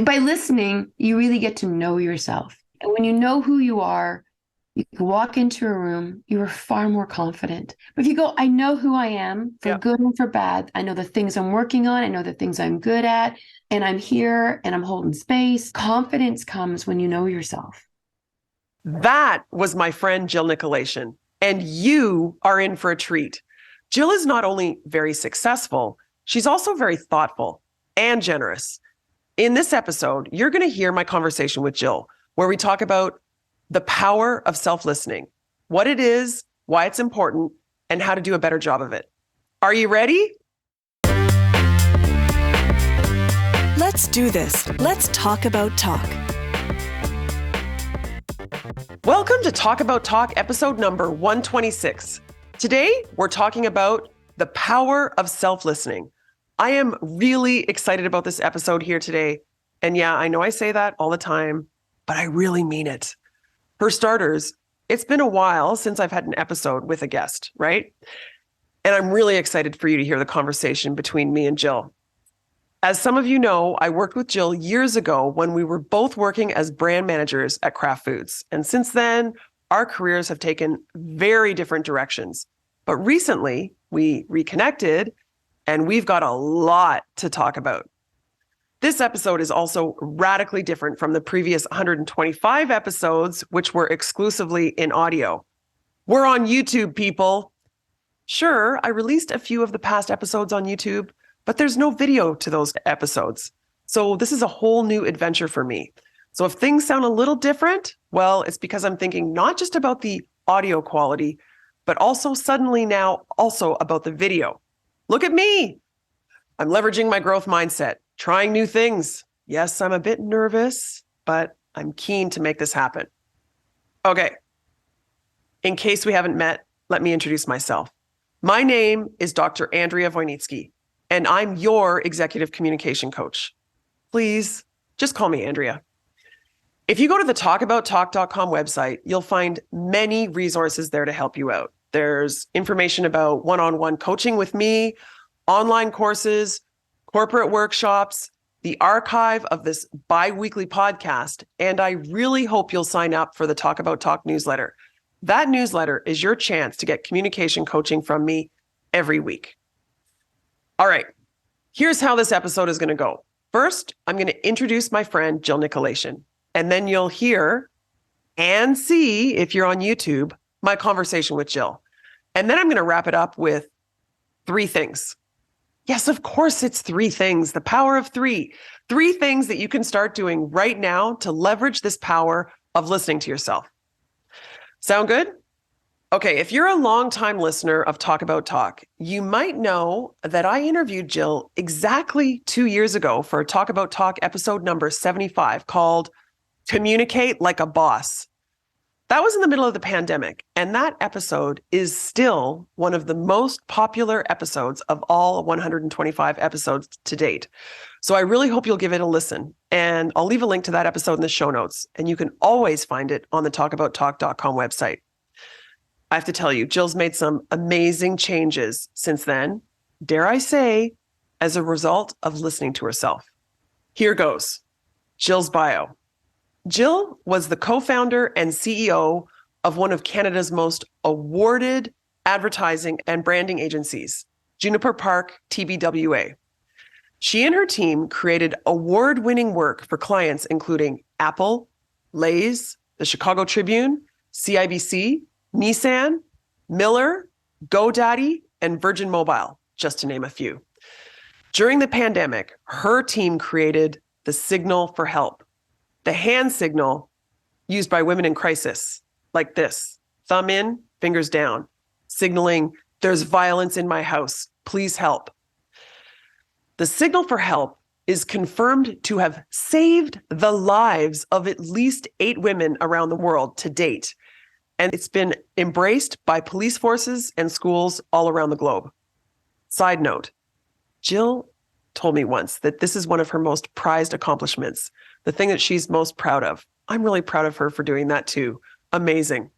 By listening, you really get to know yourself. And when you know who you are, you can walk into a room, you are far more confident. But if you go, I know who I am for Yeah. good and for bad. I know the things I'm working on. I know the things I'm good at. And I'm here and I'm holding space. Confidence comes when you know yourself. That was my friend Jill Nykoliation, and you are in for a treat. Jill is not only very successful, she's also very thoughtful and generous. In this episode, you're going to hear my conversation with Jill, where we talk about the power of self-listening, what it is, why it's important, and how to do a better job of it. Are you ready? Let's do this. Let's talk about talk. Welcome to Talk About Talk, episode number 126. Today, we're talking about the power of self-listening. I am really excited about this episode here today. And yeah, I know I say that all the time, but I really mean it. For starters, it's been a while since I've had an episode with a guest, right? And I'm really excited for you to hear the conversation between me and Jill. As some of you know, I worked with Jill years ago when we were both working as brand managers at Kraft Foods. And since then, our careers have taken very different directions. But recently, we reconnected and we've got a lot to talk about. This episode is also radically different from the previous 125 episodes, which were exclusively in audio. We're on YouTube, people. Sure, I released a few of the past episodes on YouTube, but there's no video to those episodes. So this is a whole new adventure for me. So if things sound a little different, well, it's because I'm thinking not just about the audio quality, but also suddenly now also about the video. Look at me. I'm leveraging my growth mindset, trying new things. Yes, I'm a bit nervous, but I'm keen to make this happen. Okay. In case we haven't met, let me introduce myself. My name is Dr. Andrea Wojnicki, and I'm your executive communication coach. Please just call me Andrea. If you go to the talkabouttalk.com website, you'll find many resources there to help you out. There's information about one-on-one coaching with me, online courses, corporate workshops, the archive of this bi-weekly podcast, and I really hope you'll sign up for the Talk About Talk newsletter. That newsletter is your chance to get communication coaching from me every week. All right, here's how this episode is going to go. First, I'm going to introduce my friend, Jill Nykoliation, and then you'll hear and see, if you're on YouTube, my conversation with Jill. And then I'm going to wrap it up with 3 things. Yes, of course, it's 3 things, the power of 3. 3 things that you can start doing right now to leverage this power of listening to yourself. Sound good? Okay, if you're a longtime listener of Talk About Talk, you might know that I interviewed Jill exactly 2 years ago for Talk About Talk episode number 75 called Communicate Like a Boss. That was in the middle of the pandemic, and that episode is still one of the most popular episodes of all 125 episodes to date. So I really hope you'll give it a listen, and I'll leave a link to that episode in the show notes, and you can always find it on the talkabouttalk.com website. I have to tell you, Jill's made some amazing changes since then, dare I say, as a result of listening to herself. Here goes. Jill's bio. Jill was the co-founder and CEO of one of Canada's most awarded advertising and branding agencies, Juniper Park TBWA. She and her team created award-winning work for clients including Apple, Lay's, the Chicago Tribune, CIBC, Nissan, Miller, GoDaddy, and Virgin Mobile, just to name a few. During the pandemic, her team created the Signal for Help, the hand signal used by women in crisis, like this, thumb in, fingers down, signaling, there's violence in my house, please help. The Signal for Help is confirmed to have saved the lives of at least 8 women around the world to date. And it's been embraced by police forces and schools all around the globe. Side note, Jill told me once that this is one of her most prized accomplishments, the thing that she's most proud of. I'm really proud of her for doing that too. Amazing.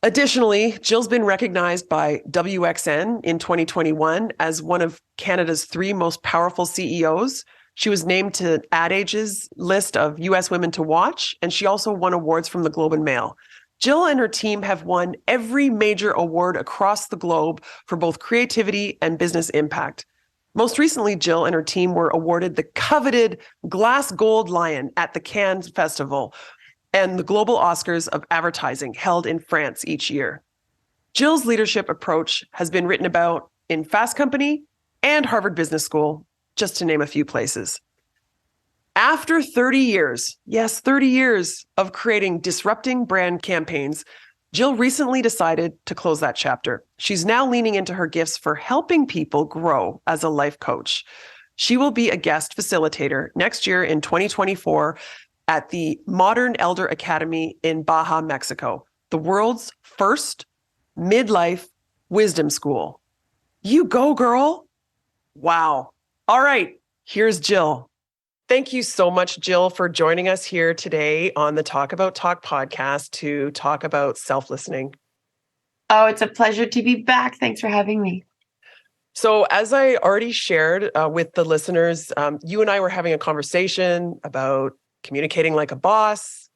Additionally, Jill's been recognized by WXN in 2021 as one of Canada's 3 most powerful CEOs. She was named to Ad Age's list of US women to watch, and she also won awards from the Globe and Mail. Jill and her team have won every major award across the globe for both creativity and business impact. Most recently, Jill and her team were awarded the coveted Glass Gold Lion at the Cannes Festival and the Global Oscars of Advertising held in France each year. Jill's leadership approach has been written about in Fast Company and Harvard Business School, just to name a few places. After 30 years, yes, 30 years of creating disrupting brand campaigns, Jill recently decided to close that chapter. She's now leaning into her gifts for helping people grow as a life coach. She will be a guest facilitator next year in 2024 at the Modern Elder Academy in Baja, Mexico, the world's first midlife wisdom school. You go, girl. Wow. All right, here's Jill. Thank you so much, Jill, for joining us here today on the Talk About Talk podcast to talk about self-listening. Oh, it's a pleasure to be back. Thanks for having me. So as I already shared with the listeners, you and I were having a conversation about communicating like a boss,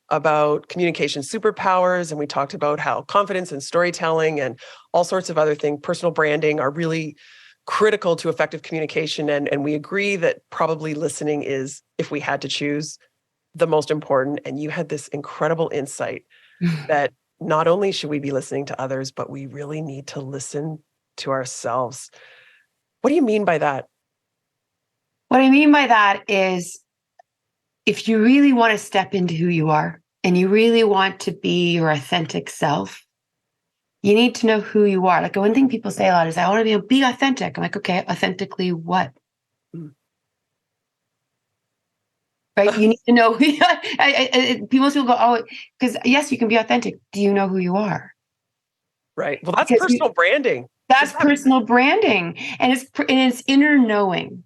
about communication superpowers, and we talked about how confidence and storytelling and all sorts of other things, personal branding, are really critical to effective communication. And we agree that probably listening is, if we had to choose, the most important. And you had this incredible insight that not only should we be listening to others, but we really need to listen to ourselves. What do you mean by that? What I mean by that is, if you really want to step into who you are and you really want to be your authentic self, you need to know who you are. Like, one thing people say a lot is, I want to be authentic. I'm like, okay, authentically what? Right? You need to know. Most people go, oh, because yes, you can be authentic. Do you know who you are? Right. Well, that's personal branding. That's personal branding. And it's inner knowing.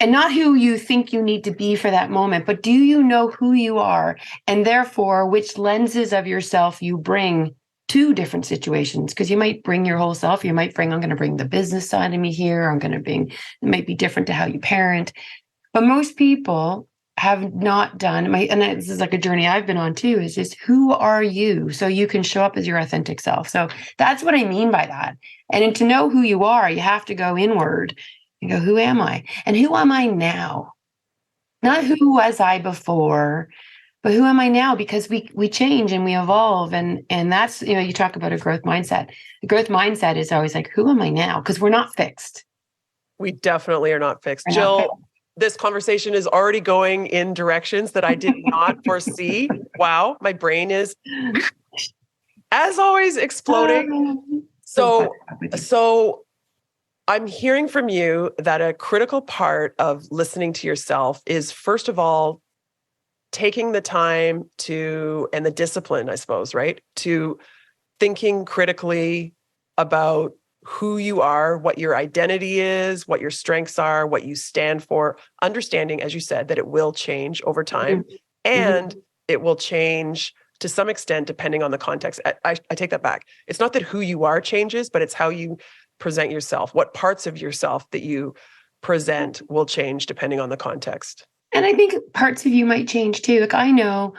And not who you think you need to be for that moment, but do you know who you are? And therefore, which lenses of yourself you bring to different situations? Because you might bring your whole self. You might bring, I'm going to bring the business side of me here. I'm going to bring, it might be different to how you parent. But most people have not done, and this is like a journey I've been on too, is just, who are you? So you can show up as your authentic self. So that's what I mean by that. And to know who you are, you have to go inward and go, who am I? And who am I now? Not who was I before, but who am I now? Because we change and we evolve. And that's, you talk about a growth mindset. The growth mindset is always like, who am I now? Because we're not fixed. We definitely are not fixed. Jill, this conversation is already going in directions that I did not foresee. Wow, my brain is, as always, exploding. So I'm hearing from you that a critical part of listening to yourself is, first of all, taking the time to, and the discipline, I suppose, right? To thinking critically about who you are, what your identity is, what your strengths are, what you stand for, understanding, as you said, that it will change over time, and it will change to some extent depending on the context. I take that back. It's not that who you are changes, but it's how you present yourself. What parts of yourself that you present will change depending on the context. And I think parts of you might change too. Like, I know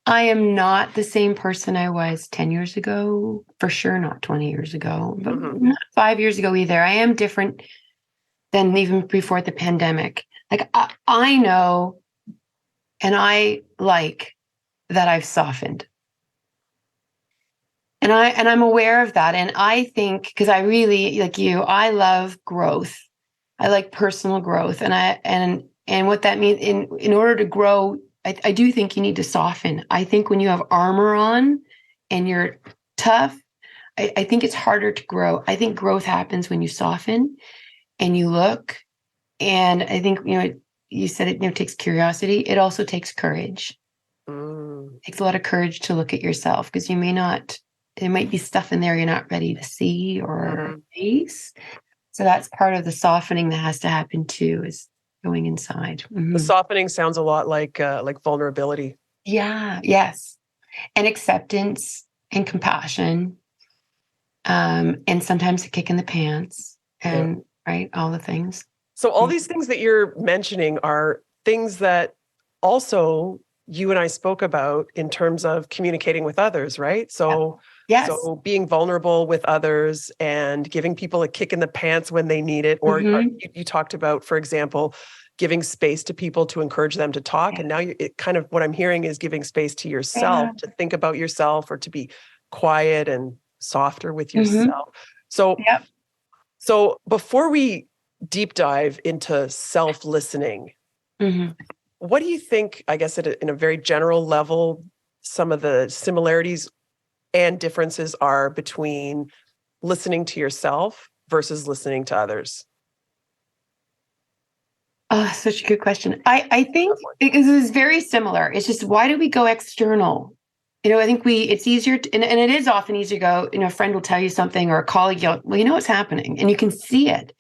I am not the same person I was 10 years ago, for sure not 20 years ago, but not 5 years ago either. I am different than even before the pandemic. Like, I know, and I like that I've softened. And I'm aware of that. And I think, because I really, like you, I love growth. I like personal growth. And what that means, in order to grow, I do think you need to soften. I think when you have armor on and you're tough, I think it's harder to grow. I think growth happens when you soften and you look. And I think, you said it, takes curiosity. It also takes courage. It takes a lot of courage to look at yourself, because there might be stuff in there you're not ready to see or face. So that's part of the softening that has to happen too, is going inside. The softening sounds a lot like vulnerability. Yeah. Yes. And acceptance and compassion. And sometimes a kick in the pants and right. All the things. So all these things that you're mentioning are things that also you and I spoke about in terms of communicating with others, right? So, Yes. so being vulnerable with others and giving people a kick in the pants when they need it, or you talked about, for example, giving space to people to encourage them to talk. And now it kind of what I'm hearing is giving space to yourself to think about yourself or to be quiet and softer with yourself. So, so before we deep dive into self-listening, what do you think, I guess in a very general level, some of the similarities and differences are between listening to yourself versus listening to others? Oh, such a good question. I think it is very similar. It's just, why do we go external? I think it's easier to, and it is often easier to go, a friend will tell you something or a colleague, well, you know what's happening and you can see it.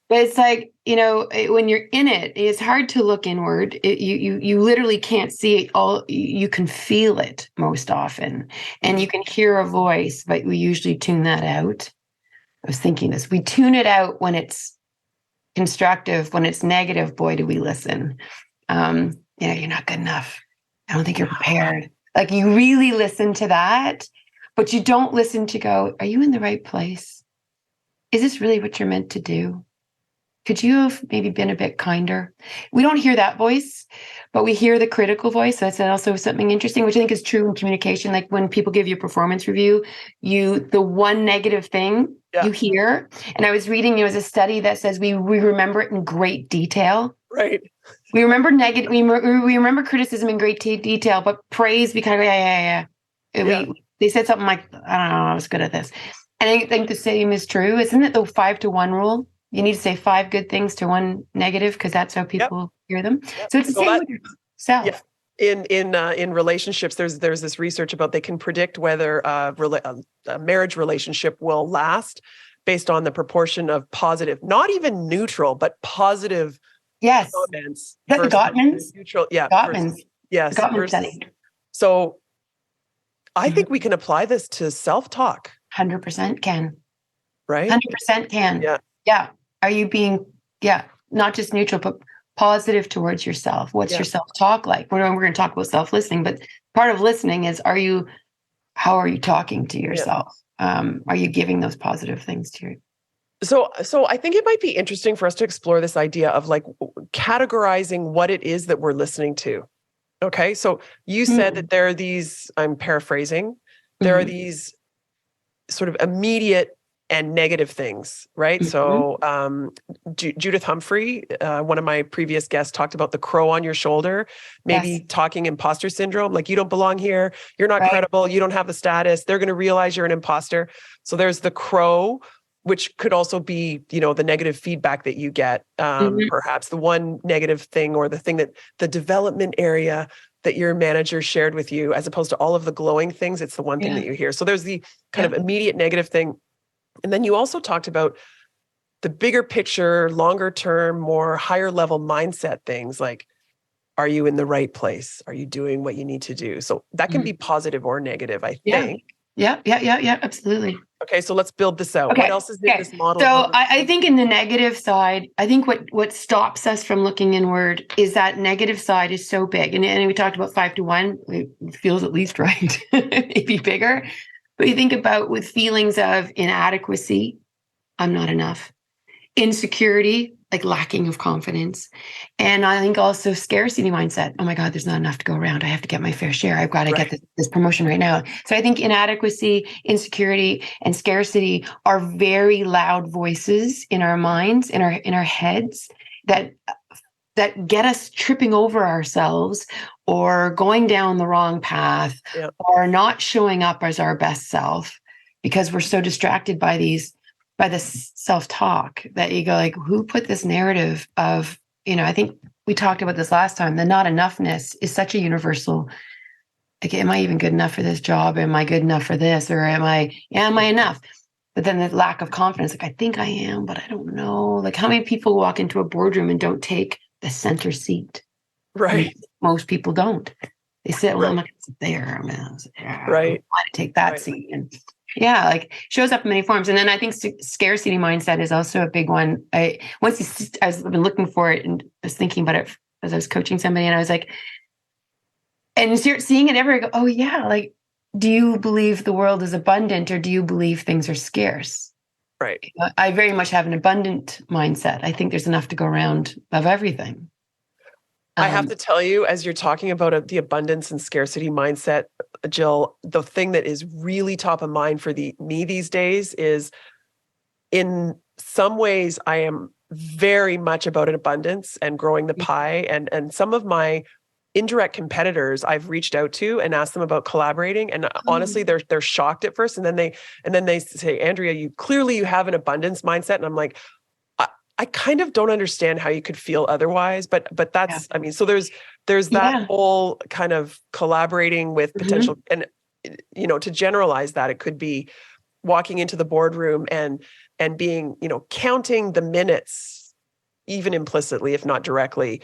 But it's like, when you're in it, it's hard to look inward. You literally can't see it all. You can feel it most often, and you can hear a voice, but we usually tune that out. I was thinking this. We tune it out when it's constructive. When it's negative, boy, do we listen. You're not good enough. I don't think you're prepared. Like, you really listen to that, but you don't listen to go, are you in the right place? Is this really what you're meant to do? Could you have maybe been a bit kinder? We don't hear that voice, but we hear the critical voice. That's also something interesting, which I think is true in communication. Like when people give you a performance review, the one negative thing you hear. And I was reading, there was a study that says we remember it in great detail. Right. We remember negative. We remember criticism in great detail, but praise, we kind of they said something like, I don't know, I was good at this. And I think the same is true. Isn't it the 5-to-1 rule? You need to say 5 good things to 1 negative, because that's how people hear them. So it's the same with yourself. In relationships, there's this research about they can predict whether a marriage relationship will last based on the proportion of positive, not even neutral, but positive comments. Is that the Gottman's? Neutral, Gottman's. Yes. Gottman study. So I think we can apply this to self-talk. 100% can. Right? 100% can. Yeah. Are you being, not just neutral, but positive towards yourself? What's your self-talk like? We're going to talk about self-listening, but part of listening is, how are you talking to yourself? Are you giving those positive things to you? So I think it might be interesting for us to explore this idea of like categorizing what it is that we're listening to. Okay. So you said that there are these, I'm paraphrasing, there are these sort of immediate and negative things, right? So Judith Humphrey, one of my previous guests, talked about the crow on your shoulder, maybe talking imposter syndrome, like you don't belong here, you're not credible, you don't have the status, they're going to realize you're an imposter. So there's the crow, which could also be, the negative feedback that you get, perhaps the one negative thing or the thing that the development area that your manager shared with you, as opposed to all of the glowing things, it's the one thing that you hear. So there's the kind of immediate negative thing. And then you also talked about the bigger picture, longer term, more higher level mindset things like, are you in the right place? Are you doing what you need to do? So that can be positive or negative, I think. Yeah, absolutely. Okay, so let's build this out. What else is in this model? So I think in the negative side, I think what stops us from looking inward is that negative side is so big. And we talked about 5-to-1, it feels at least right, maybe bigger. But you think about with feelings of inadequacy, I'm not enough, insecurity, like lacking of confidence. And I think also scarcity mindset. Oh my God, there's not enough to go around. I have to get my fair share. I've got to get this promotion right now. So I think inadequacy, insecurity, and scarcity are very loud voices in our minds, in our heads that get us tripping over ourselves or going down the wrong path or not showing up as our best self because we're so distracted by this self-talk that you go like, who put this narrative of, I think we talked about this last time, the not enoughness is such a universal, like, am I even good enough for this job? Am I good enough for this? Or am I enough? But then the lack of confidence, like, I think I am, but I don't know. Like, how many people walk into a boardroom and don't take the center seat? Right. Most people don't. They sit, well, I'm not going to sit there. I'm going to sit there. Right. I want to take that seat. And Yeah, like shows up in many forms. And then I think scarcity mindset is also a big one. I was been looking for it and was thinking about it as I was coaching somebody, and I was like, and seeing it everywhere, I go, oh yeah, like, do you believe the world is abundant or do you believe things are scarce? Right. I very much have an abundant mindset. I think there's enough to go around of everything. I have to tell you, as you're talking about the abundance and scarcity mindset, Jill, the thing that is really top of mind for me these days is, in some ways, I am very much about an abundance and growing the pie. And some of my indirect competitors I've reached out to and asked them about collaborating. And honestly, they're shocked at first. And then they say, Andrea, you have an abundance mindset. And I'm like, I kind of don't understand how you could feel otherwise, but that's, I mean, so there's that whole kind of collaborating with potential, and, to generalize that, it could be walking into the boardroom and being, counting the minutes, even implicitly, if not directly,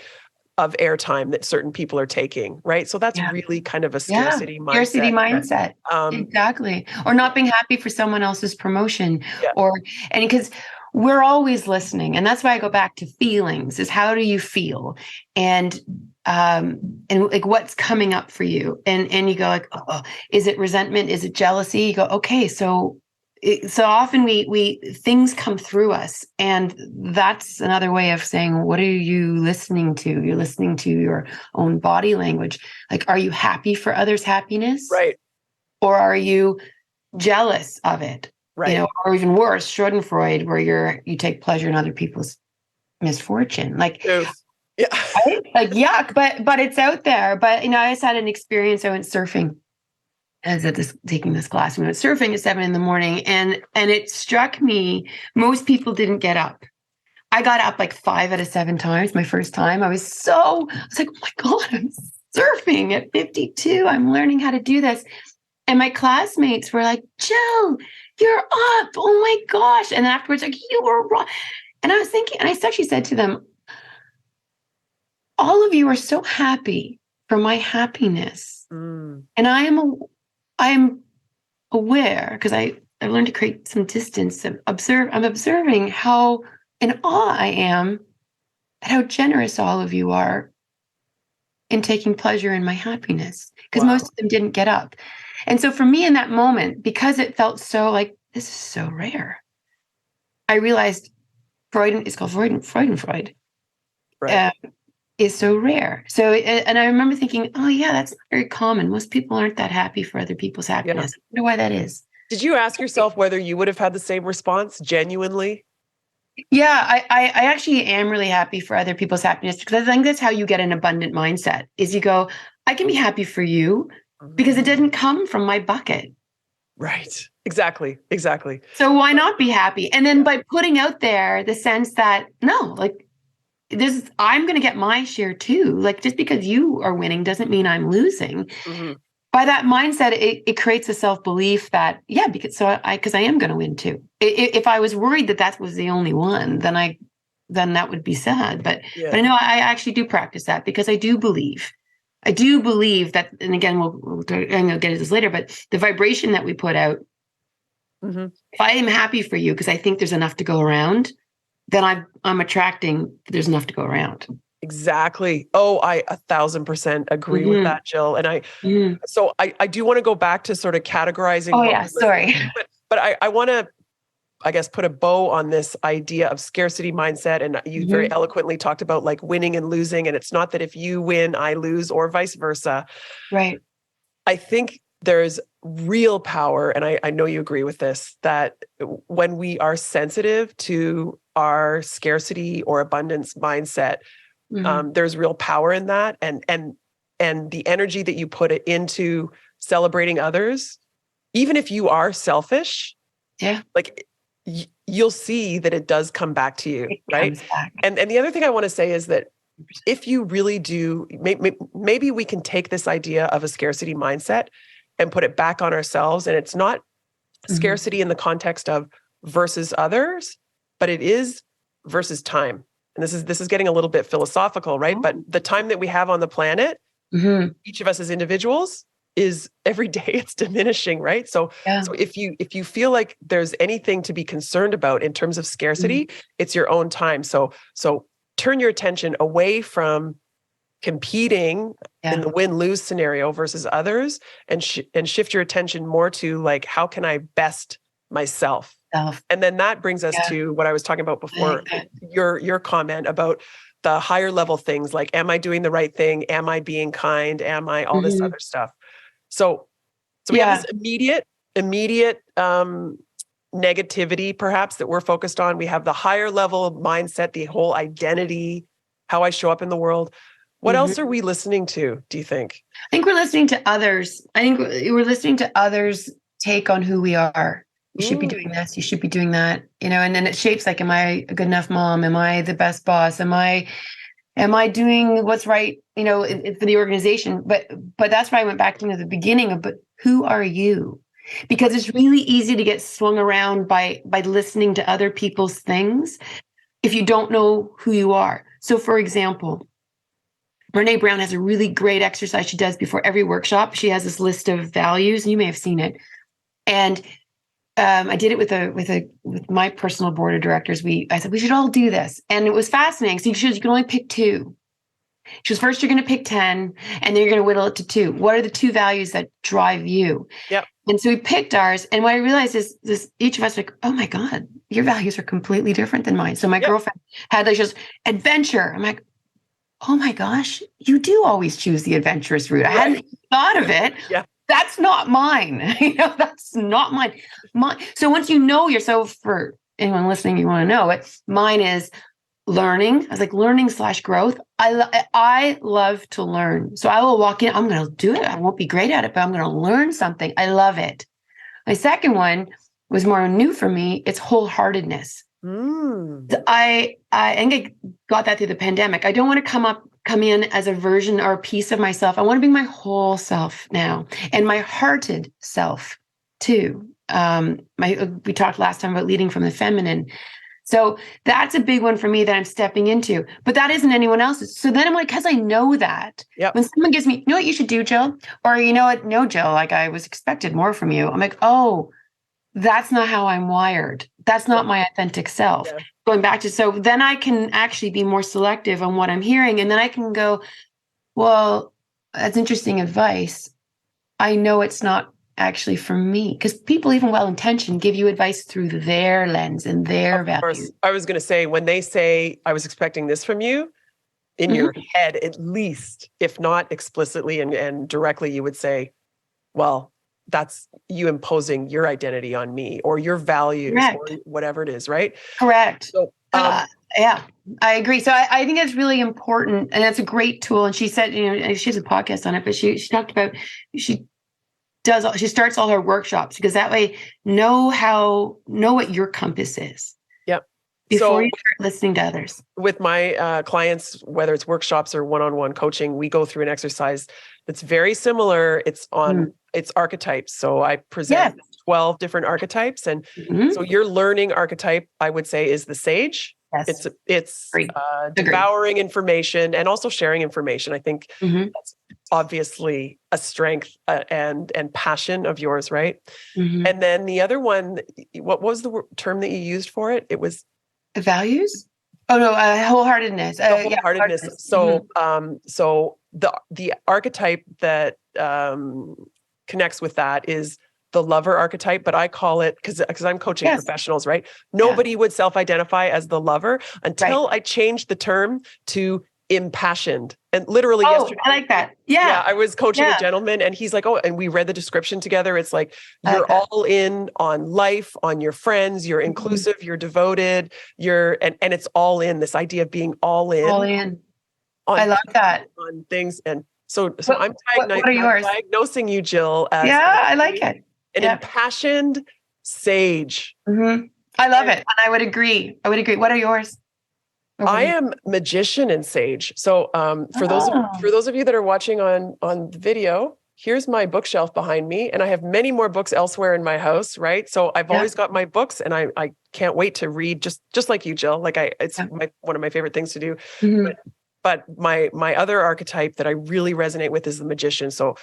of airtime that certain people are taking, right? So that's really kind of a scarcity mindset. Scarcity mindset. Exactly. Or not being happy for someone else's promotion, and because we're always listening. And that's why I go back to feelings, is how do you feel? And like what's coming up for you? And you go like, oh, is it resentment? Is it jealousy? You go, okay, so often we things come through us, and that's another way of saying, what are you listening to? You're listening to your own body language. Like, are you happy for others' happiness? Right. Or are you jealous of it? Right. Or even worse, Schadenfreude, where you take pleasure in other people's misfortune. Like, right? Like yuck, but it's out there. But I just had an experience. I went surfing. I was taking this class. We went surfing at 7 a.m, and it struck me, most people didn't get up. I got up like 5 out of 7 times. My first time, I was like, oh my God, I'm surfing at 52. I'm learning how to do this. And my classmates were like, Jill, you're up. Oh my gosh. And afterwards, like, you were wrong. And I was thinking, and I actually said to them, all of you are so happy for my happiness. And I am aware, because I've learned to create some distance. I'm observing how in awe I am at how generous all of you are in taking pleasure in my happiness, because most of them didn't get up. And so for me in that moment, because it felt so like, this is so rare, I realized it's called Freudenfreude, is so rare. So, and I remember thinking, oh yeah, that's not very common. Most people aren't that happy for other people's happiness. I wonder why that is. Did you ask yourself whether you would have had the same response genuinely? Yeah, I actually am really happy for other people's happiness, because I think that's how you get an abundant mindset, is you go, I can be happy for you because it didn't come from my bucket. Right. Exactly. So why not be happy? And then by putting out there the sense that, no, like, I'm going to get my share too. Like, just because you are winning doesn't mean I'm losing. By that mindset, it creates a self-belief that, because I am going to win too. If I was worried that was the only one, then that would be sad. But I know I actually do practice that, because I do believe that, and again, we'll get into this later, but the vibration that we put out, if I am happy for you because I think there's enough to go around, then I'm attracting, there's enough to go around. Exactly. Oh, I 1,000% agree with that, Jill. And so I do want to go back to sort of categorizing. Oh yeah, sorry. But I want to, I guess, put a bow on this idea of scarcity mindset. And you very eloquently talked about like winning and losing. And it's not that if you win, I lose, or vice versa. Right. I think there's real power, and I know you agree with this, that when we are sensitive to our scarcity or abundance mindset, there's real power in that, and the energy that you put it into celebrating others, even if you are selfish, like you'll see that it does come back to you, right? And the other thing I want to say is that if you really do, maybe we can take this idea of a scarcity mindset and put it back on ourselves, and it's not scarcity in the context of versus others, but it is versus time. And this is getting a little bit philosophical, right? But the time that we have on the planet, each of us as individuals, is every day it's diminishing, right? So if you feel like there's anything to be concerned about in terms of scarcity, it's your own time. So turn your attention away from competing in the win-lose scenario versus others, and shift your attention more to like, how can I best myself? And then that brings us to what I was talking about before, your comment about the higher level things, like, am I doing the right thing? Am I being kind? Am I all this other stuff? So we have this immediate negativity perhaps that we're focused on. We have the higher level mindset, the whole identity, how I show up in the world. What else are we listening to, do you think? I think we're listening to others. I think we're listening to others' take on who we are. You should be doing this. You should be doing that. And then it shapes like, am I a good enough mom? Am I the best boss? Am I doing what's right? For the organization. But that's why I went back to the beginning of, but who are you? Because it's really easy to get swung around by listening to other people's things if you don't know who you are. So, for example, Brené Brown has a really great exercise she does before every workshop. She has this list of values, and you may have seen it. And I did it with my personal board of directors. I said, we should all do this. And it was fascinating. So you can only pick 2. She goes, first, you're going to pick 10, and then you're going to whittle it to 2. What are the 2 values that drive you? Yep. And so we picked ours. And what I realized is this, each of us like, oh my God, your values are completely different than mine. So my girlfriend had just adventure. I'm like, oh my gosh, you do always choose the adventurous route. I hadn't thought of it. That's not mine. That's not mine. So once you know yourself, for anyone listening, you want to know it. Mine is learning. I was like, learning/growth. I love to learn. So I will walk in, I'm going to do it. I won't be great at it, but I'm going to learn something. I love it. My second one was more new for me. It's wholeheartedness. I think I got that through the pandemic. I don't want to come in as a version or a piece of myself. I want to be my whole self now, and my hearted self too. We talked last time about leading from the feminine. So that's a big one for me that I'm stepping into, but that isn't anyone else's. So then I'm like, because I know that when someone gives me, you know what you should do, Jill? Or you know what? No, Jill, like I was expected more from you. I'm like, oh, that's not how I'm wired. That's not my authentic self. Going back to, so then I can actually be more selective on what I'm hearing. And then I can go, well, that's interesting advice. I know it's not actually for me, because people, even well-intentioned, give you advice through their lens and their values. I was going to say, when they say, I was expecting this from you, in your head, at least, if not explicitly and directly, you would say, well, that's you imposing your identity on me or your values or whatever it is, right? Correct. So, yeah, I agree. So I think it's really important, and that's a great tool. And she said, she has a podcast on it, but she talked about, she starts all her workshops because that way know what your compass is. Yep. Before you start listening to others. With my clients, whether it's workshops or one-on-one coaching, we go through an exercise that's very similar. It's archetypes. So I present 12 different archetypes. And so your learning archetype, I would say, is the sage. Yes. It's devouring information and also sharing information. I think that's obviously a strength and passion of yours, right? And then the other one, what was the term that you used for it? It was the values? Oh no, wholeheartedness. Wholeheartedness. So the archetype that connects with that is the lover archetype, but I call it, because I'm coaching professionals, right? Nobody would self-identify as the lover until I changed the term to impassioned. And literally yesterday, I like that. Yeah, I was coaching a gentleman, and he's like, oh, and we read the description together. It's like, you're all in on life, on your friends, you're inclusive, you're devoted, and it's all in, this idea of being all in. All in. I love that. On things. And so I'm diagnosing you, Jill, as I like it. An impassioned sage. I love it. And I would agree. What are yours? I am magician and sage. So for those of you that are watching on the video, here's my bookshelf behind me, and I have many more books elsewhere in my house, right? So I've always got my books, and I can't wait to read, just like you, Jill. Like it's one of my favorite things to do. But my other archetype that I really resonate with is the magician. So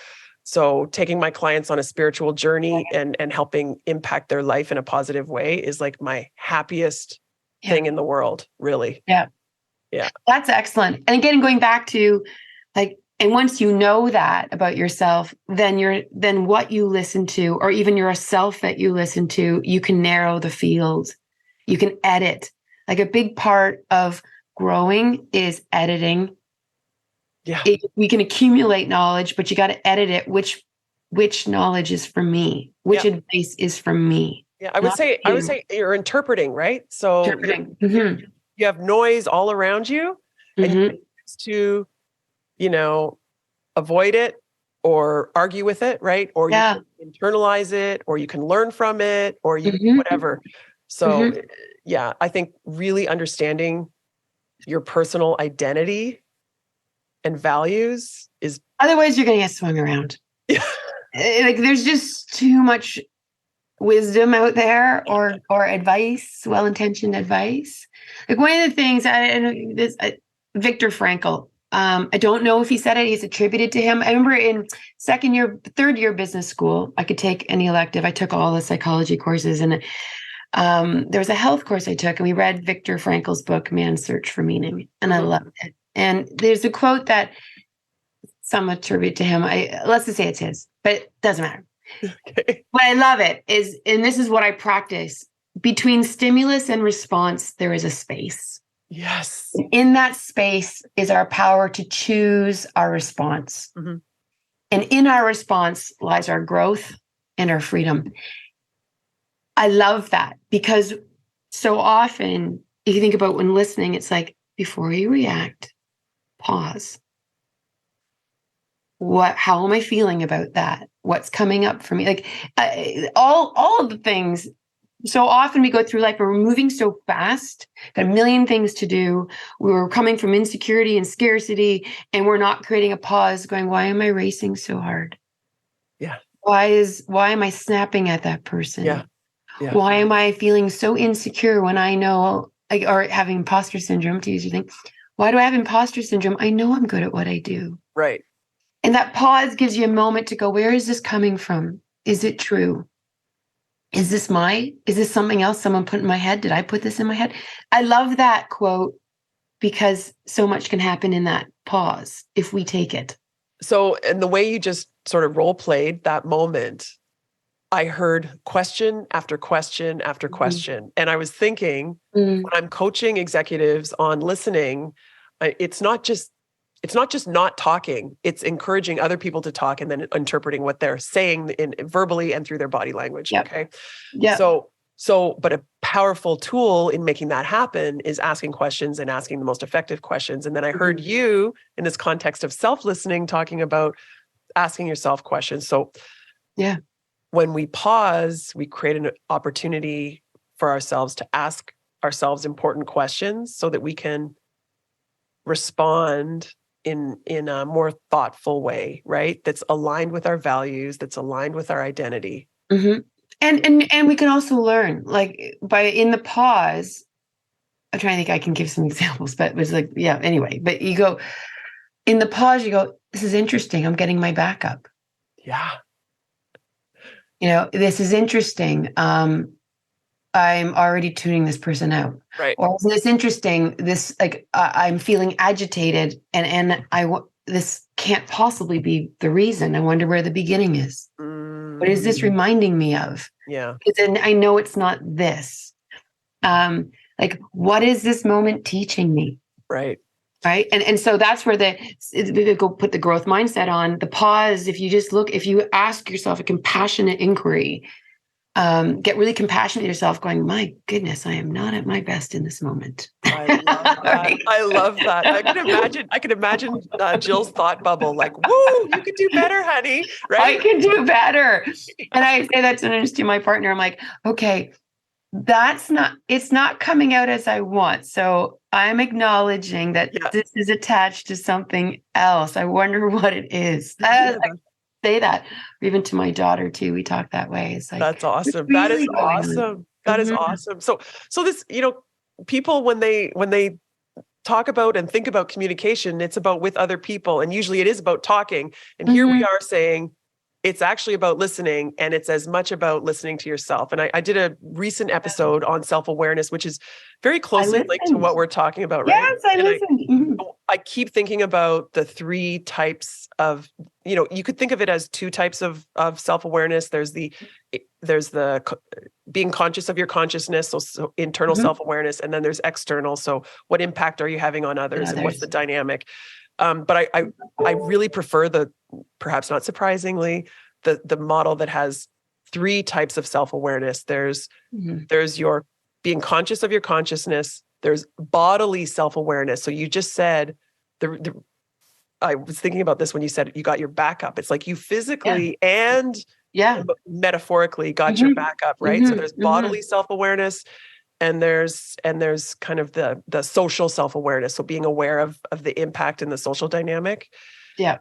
So taking my clients on a spiritual journey and helping impact their life in a positive way is like my happiest thing in the world, really. Yeah. Yeah. That's excellent. And again, going back to like, and once you know that about yourself, then what you listen to, or even yourself that you listen to, you can narrow the field. You can edit. Like a big part of growing is editing. Yeah. We can accumulate knowledge, but you got to edit it. Which knowledge is from me? Which advice is from me? Yeah. I would say you're interpreting, right? So you have noise all around you, and you can choose to, avoid it or argue with it, right? Or you can internalize it, or you can learn from it, or whatever. So I think really understanding your personal identity and values is, otherwise you're going to get swung around. Yeah. Like there's just too much wisdom out there, or advice, well-intentioned advice. Like one of the things Viktor Frankl, I don't know if he said it, he's attributed to him. I remember in third year business school, I could take any elective. I took all the psychology courses, and there was a health course I took, and we read Viktor Frankl's book, Man's Search for Meaning. And I loved it. And there's a quote that some attribute to him. Let's just say it's his, but it doesn't matter. Okay. What I love it is, and this is what I practice, between stimulus and response, there is a space. Yes. In that space is our power to choose our response. And in our response lies our growth and our freedom. I love that, because so often, if you think about when listening, it's like, before you react, pause. How am I feeling about that? What's coming up for me? Like all of the things. So often we go through life, but we're moving so fast, got a million things to do. We're coming from insecurity and scarcity, and we're not creating a pause going, why am I racing so hard? Yeah. Why am I snapping at that person? Yeah. Yeah. Why am I feeling so insecure when I know, or having imposter syndrome, to use your thing? Why do I have imposter syndrome? I know I'm good at what I do. Right. And that pause gives you a moment to go, where is this coming from? Is it true? Is this something else someone put in my head? Did I put this in my head? I love that quote, because so much can happen in that pause if we take it. So, and the way you just sort of role played that moment, I heard question after question after question. And I was thinking, when I'm coaching executives on listening, it's not just not talking, it's encouraging other people to talk and then interpreting what they're saying verbally and through their body language. Yep. Okay. Yeah. But a powerful tool in making that happen is asking questions and asking the most effective questions. And then I heard you in this context of self-listening talking about asking yourself questions. So yeah, when we pause, we create an opportunity for ourselves to ask ourselves important questions so that we can respond in a more thoughtful way, right? That's aligned with our values, that's aligned with our identity. And we can also learn, like, in the pause. I'm trying to think I can give some examples, but it was like, yeah, anyway, but you go in the pause, you go, this is interesting. I'm getting my back up. Yeah. This is interesting. I'm already tuning this person out. Right. Or isn't this interesting? This, like, I'm feeling agitated, and this can't possibly be the reason. I wonder where the beginning is. What is this reminding me of? Yeah. And I know it's not this. Like, what is this moment teaching me? Right. Right. And so that's where go put the growth mindset on the pause. If you ask yourself a compassionate inquiry, get really compassionate with yourself, going, my goodness, I am not at my best in this moment. I love that. Right? I love that. I can imagine Jill's thought bubble, like, woo, you could do better, honey. Right? I can do better. And I say that sometimes to my partner. I'm like, okay, it's not coming out as I want. So I'm acknowledging that this is attached to something else. I wonder what it is. I say that, or even to my daughter too. We talk that way. It's like, that's awesome. Really that is awesome. That is awesome. So this, people, when they talk about and think about communication, it's about with other people. And usually it is about talking. And here we are saying, it's actually about listening, and it's as much about listening to yourself. And I did a recent episode on self-awareness, which is very closely linked to what we're talking about, right? Yes, I listened. Mhm. I keep thinking about the three types of, you could think of it as two types of self-awareness. There's the being conscious of your consciousness, so internal Mhm. self-awareness, and then there's external. So what impact are you having on others, and what's the dynamic? But I really prefer perhaps not surprisingly, the model that has three types of self-awareness. There's your being conscious of your consciousness. There's bodily self-awareness. So you just said I was thinking about this when you said you got your back up. It's like you physically and metaphorically got your back up, right? So there's bodily self-awareness, and there's kind of the social self-awareness. So being aware of the impact in the social dynamic. Yeah.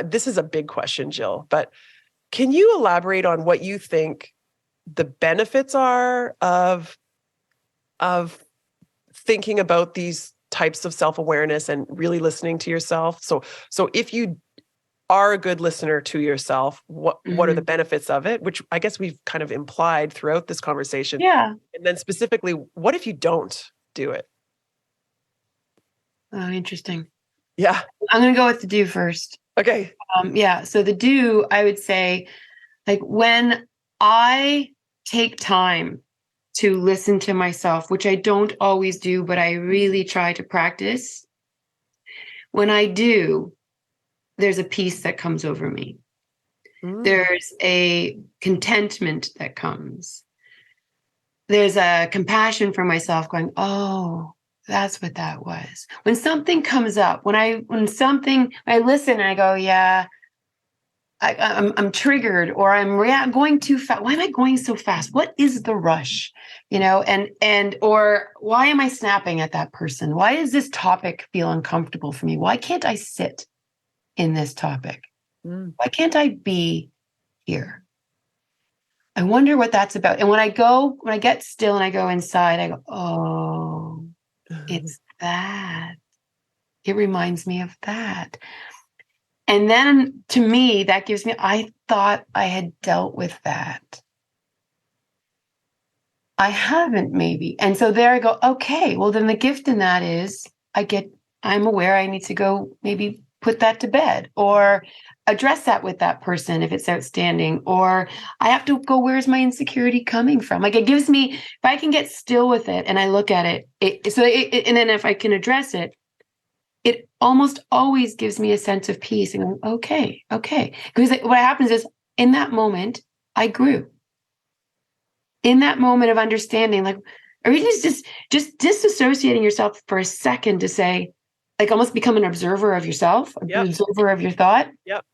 This is a big question, Jill, but can you elaborate on what you think the benefits are of thinking about these types of self-awareness and really listening to yourself? So if you are a good listener to yourself, what are the benefits of it? Which I guess we've kind of implied throughout this conversation. Yeah. And then specifically, what if you don't do it? Oh, interesting. Yeah. I'm going to go with the do first. Okay. So the do, I would say, like, when I take time to listen to myself, which I don't always do, but I really try to practice. When I do, there's a peace that comes over me. There's a contentment that comes. There's a compassion for myself going, oh, that's what that was. When something comes up, when I listen and I go, yeah, I'm triggered, or I'm going too fast. Why am I going so fast? What is the rush? Or why am I snapping at that person? Why does this topic feel uncomfortable for me? Why can't I sit in this topic? Why can't I be here? I wonder what that's about. And when I get still and I go inside, I go, oh, it's that. It reminds me of that. And then to me, that gives me, I thought I had dealt with that. I haven't, maybe. And so there I go, okay, well, then the gift in that is I'm aware I need to go maybe put that to bed, or address that with that person if it's outstanding, or I have to go, where's my insecurity coming from? Like, it gives me, if I can get still with it and I look at it, and then if I can address it, it almost always gives me a sense of peace and going, okay. Because what happens is, in that moment, I grew. In that moment of understanding, like, or even just disassociating yourself for a second to say, like, almost become an observer of yourself, an observer of your thought. Yep.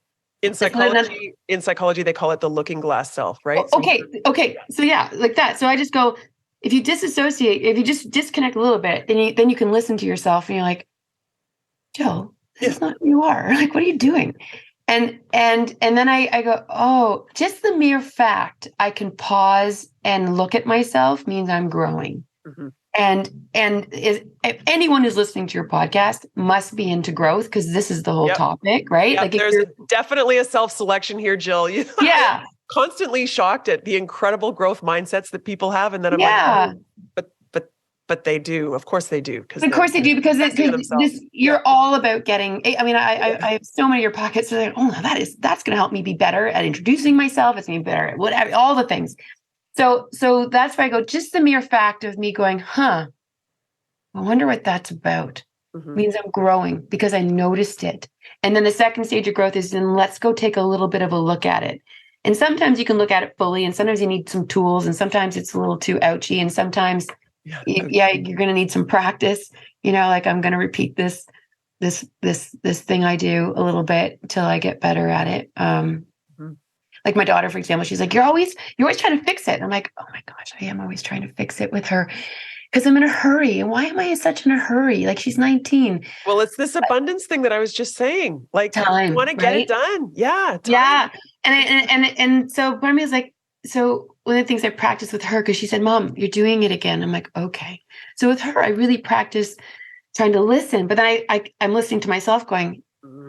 In psychology, they call it the looking glass self, right? Okay. So yeah, like that. So I just go, if you disassociate, if you just disconnect a little bit, then you can listen to yourself, and you're like, Jill, this is not who you are. Like, what are you doing? And then I go, oh, just the mere fact I can pause and look at myself means I'm growing. And if anyone who's listening to your podcast must be into growth, because this is the whole topic, right? Yep. Like, there's definitely a self-selection here, Jill. I'm constantly shocked at the incredible growth mindsets that people have, and then I'm like, oh, but they do. Of course they do. Of course they do, because you're all about getting. I mean, I have so many of your pockets. So like, oh, that's going to help me be better at introducing myself. It's going to be better at whatever, all the things. So that's why I go, just the mere fact of me going, I wonder what that's about, means I'm growing because I noticed it. And then the second stage of growth is, then let's go take a little bit of a look at it. And sometimes you can look at it fully, and sometimes you need some tools, and sometimes it's a little too ouchy, and sometimes you're going to need some practice. Like, I'm going to repeat this thing I do a little bit until I get better at it. Like my daughter, for example, she's like, you're always trying to fix it. And I'm like, oh my gosh, I am always trying to fix it with her, because I'm in a hurry. And why am I such in a hurry? Like, she's 19. Well, it's this abundance thing that I was just saying. Like, time, you want to get it done. Yeah. Time. Yeah. And so part of me is like, so one of the things I practiced with her, because she said, Mom, you're doing it again. I'm like, okay. So with her, I really practice trying to listen, but then I'm listening to myself going,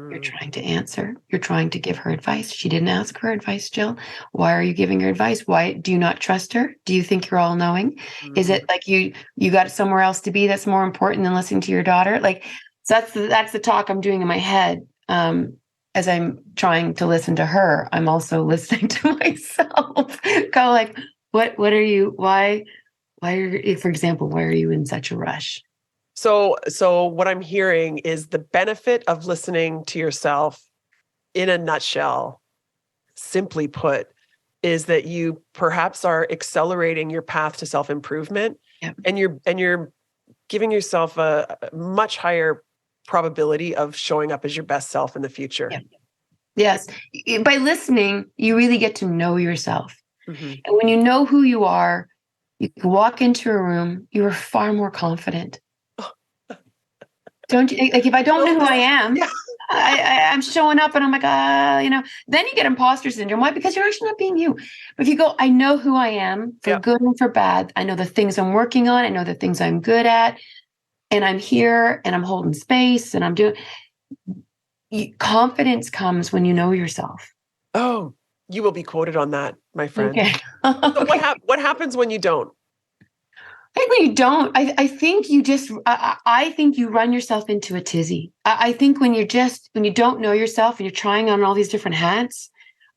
You're trying to answer. You're trying to give her advice. She didn't ask for advice, Jill. Why are you giving her advice? Why do you not trust her? Do you think you're all knowing? Is it like you got somewhere else to be that's more important than listening to your daughter? Like, so that's the talk I'm doing in my head. As I'm trying to listen to her, I'm also listening to myself. Go like, what are you? Why are you, for example, why are you in such a rush? So what I'm hearing is the benefit of listening to yourself in a nutshell, simply put, is that you perhaps are accelerating your path to self-improvement. Yep. And you're giving yourself a much higher probability of showing up as your best self in the future. Yep. Yes. By listening, you really get to know yourself. And when you know who you are, you can walk into a room, you are far more confident. Don't you? Like, if I don't know who I am, I'm showing up and I'm like, then you get imposter syndrome. Why? Because you're actually not being you. But if you go, I know who I am for good and for bad. I know the things I'm working on. I know the things I'm good at. And I'm here and I'm holding space and I'm doing. Confidence comes when you know yourself. Oh, you will be quoted on that, my friend. Okay. So what happens when you don't? I think when you don't, I think you just, I think you run yourself into a tizzy. I think when you don't know yourself and you're trying on all these different hats,